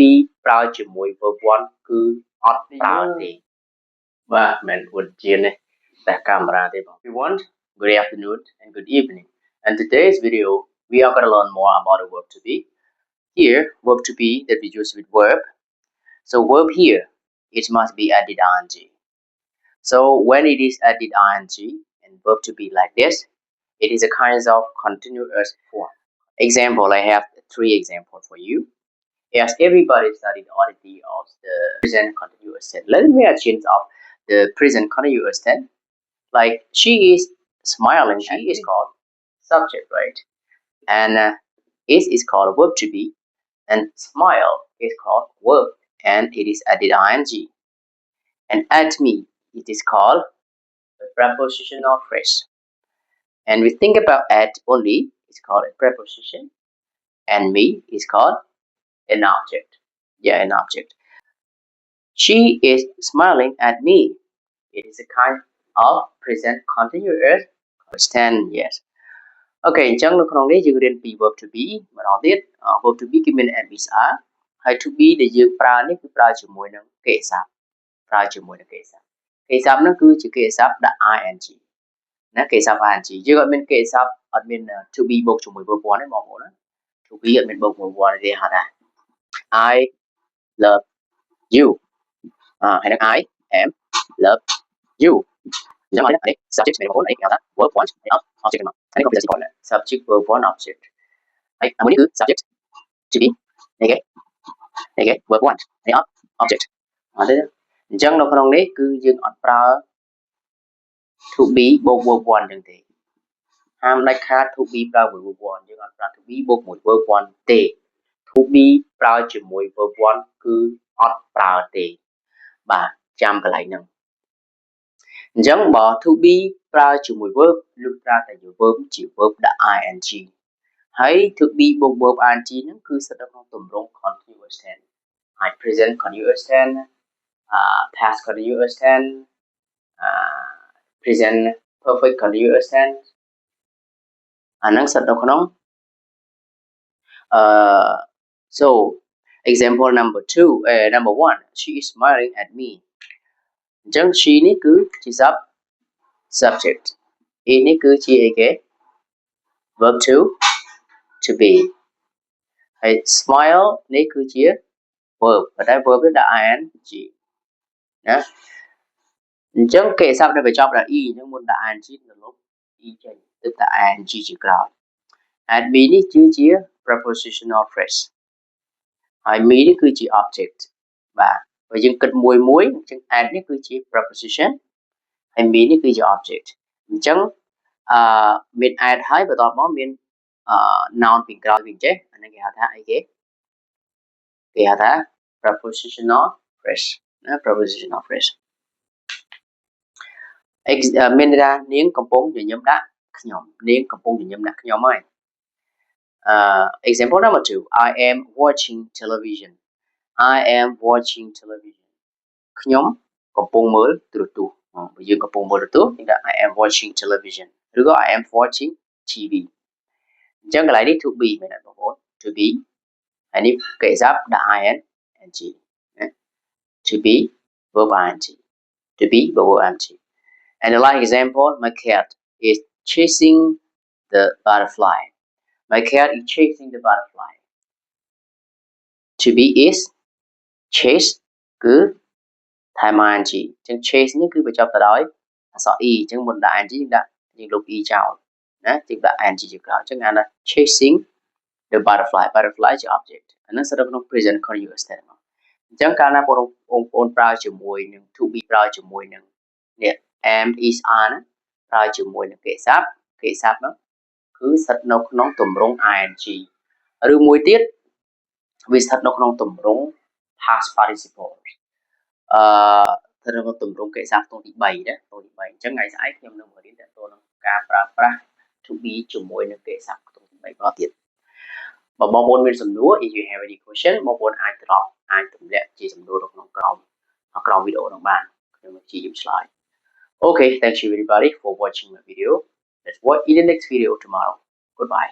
be ប្រើជាមួយ verb 1 គឺអត់ប្រើទេបាទមិនគួរជានេះតែកាមេរ៉ាទេបង everyone good afternoon and good evening and today's video we are going to learn more about the verb to be here verb to be that we use with verb so verb here it must be added ing so when it is added ing and verb to be like this it is a kind of continuous form example I have 3 examples for you as everybody studied already of the present continuous tense let me change of the present continuous tense like she is smiling she is called subject right and is called verb to be and smile is called verb and it is added ing and at me it is called a prepositional phrase and we think about at only it's called a preposition and me is called an object yeah an object she is smiling at me it is a kind of present continuous tense yes okay អញ្ចឹងនៅក្នុងនេះយើងរៀនពី verb to be ម្ដងទៀត verb to be គឺមាន am is are ហើយ to be ដែលយើងប្រើនេះគឺប្រើជាមួយនឹងកិច្ចសព្ទប្រើជាមួយនឹងកិច្ចសព្ទហ្នឹងគឺជាកិច្ចសព្ទដាក់ ing ណាកិច្ចសព្ទ ing យើងអត់មានកិច្ចសព្ទអត់មាន to be បូកជាមួយ verb 1ទេបងប្អូនណា to be អត់មានបូកជាមួយ 1ទេហៅថា I love you ហើយនឹង I am love you អញ្ចឹងនេះ subject មានបងប្អូននេះគេហៅថា verb 1 object មកនេះក៏ present simple ដែរ subject verb 1 object ហើយមួយនេះគឺ subject to be នេះគេ verb 1នេះ object អត់ទេអញ្ចឹងនៅក្នុងនេះគឺយើងអត់ប្រើ to be បូក verb 1អញ្ចឹងទេហាមដាច់ខាត to be ប្រើមួយ verb 1យើងអត់ប្រើ to be បូកមួយ verb 1ទេ to be ប្រើជាមួយ verb 1គឺអត់ប្រើទេបាទចាំកន្លែងហ្នឹងអញ្ចឹងបើ to be ប្រើជាមួយ verb លុះត្រាតែ verb ជា verb ដាក់ ing ហើយ to be បូក verb ing ហ្នឹងគឺស្ថិតនៅក្នុងទម្រង់ continuous tense ហើយ present continuous tense past continuous tense present perfect continuous tense អាហ្នឹងស្ថិតនៅក្នុងso example number 1 she is smiling at me អញ្ចឹង she នេះគឺជា subject it នេះគឺជាអីគេ verb to be ហើយ smile នេះគឺជា verb ប៉ុន្តែ verb នេះដាក់ ing ណាអញ្ចឹងគេសព្ទដែលបញ្ចប់ដោយ e អញ្ចឹងមុនដាក់ ing ទៅលុប e ចេញទើបដាក់ ing ជាក្រោយ and be នេះគឺជា prepositional phrase ហើយ me នេះគឺជា object បាទបើយើងគិតមួយអញ្ចឹង and នេះគឺជា preposition ហើយ me នេះគឺជា object អញ្ចឹងមាន add ហើយបន្ទាប់មកមានnoun ពីក្រោយវិញចេះអានេះគេហៅថាអីគេគេហៅថា prepositional phrase ណា prepositional phrase មានន័យថានាងកំពុងញញឹមដាក់ខ្ញុំនាងកំពុងញញឹមដាក់ខ្ញុំហើយexample number 2 I am watching television I am watching television ខ្ញុំកំពុងមើលទូរទស្សន៍បើយើងកំពុងមើលទូរទស្សន៍យើងដាក់ I am watching television ឬក៏ I am watching TV អញ្ចឹងកន្លែងនេះ to be មែនទេបងប្អូន to be ហើយនេះកិច្ចសព្ទដាក់ ing ណា to be verb ing to be verb ing and the last example my cat is chasing the butterfly my cat is chasing the butterfly to be is chase គឺថែម ing អញ្ចឹង chase នេះគឺបញ្ចប់ទៅដោយអក្សរ e អញ្ចឹងមុនដាក់ ing យើងលុប e ចោលណាយើងដាក់ ing ជាក្រោយអញ្ចឹងអានថា chasing the butterfly butterfly ជា object អាហ្នឹងស្ថិតនៅក្នុង present continuous tense អញ្ចឹងកាលណាបងប្អូនប្រើជាមួយនឹង to be ប្រើជាមួយនឹងនេះ am is are ណាប្រើជាមួយនឹងកិច្ចសព្ទហ្នឹងគឺស្ថិតនៅក្នុងទម្រង់ ing ឬមួយទៀតវាស្ថិតនៅក្នុងទម្រង់ past participle ស្ថិតនៅក្នុងទម្រង់កិច្ចសព្ទទងទី3ណាទងទី3អញ្ចឹងថ្ងៃស្អែកខ្ញុំនឹងបង្រៀនតើតើនឹងការប្រើប្រាស់ to be ជាមួយនឹងកិច្ចសព្ទទងទី3បន្តទៀតបើបងប្អូនមានសំណួរ if you have any question បងប្អូនអាចទម្លាក់ជាសំណួរនៅក្នុងក្រោមវីដេអូនោះបានខ្ញុំនឹងព្យាយាមឆ្លើយ Okay, thank you everybody for watching my video. Let's watch in the next video tomorrow. Goodbye.